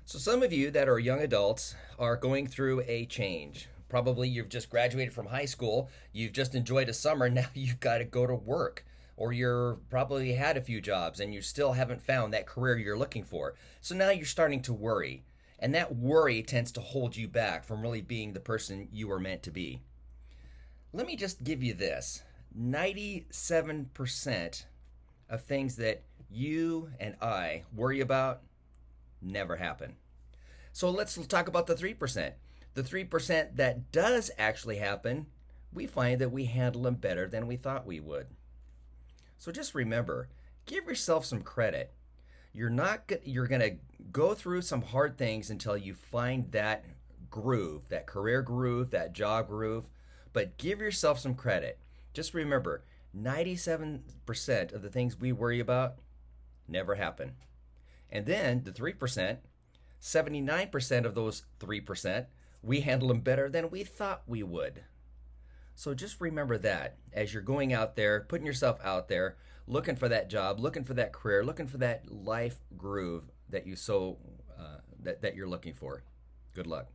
So, some of you that are young adults are going through a change. Probably you've just graduated from high school, you've just enjoyed a summer, now you've got to go to work. Or you're probably had a few jobs and you still haven't found that career you're looking for. So now you're starting to worry. And that worry tends to hold you back from really being the person you were meant to be. Let me just give you this 97% of things that you and I worry about never happen. So let's talk about the 3%. The 3% that does actually happen, we find that we handle them better than we thought we would. So just remember, give yourself some credit. You're going to go through some hard things until you find that groove, that career groove, that job groove, but give yourself some credit. Just remember, 97% of the things we worry about never happen. And then the 3%, 79% of those 3%, we handle them better than we thought we would. So just remember that as you're going out there, putting yourself out there, looking for that job, looking for that career, looking for that life groove that you that you're looking for. Good luck.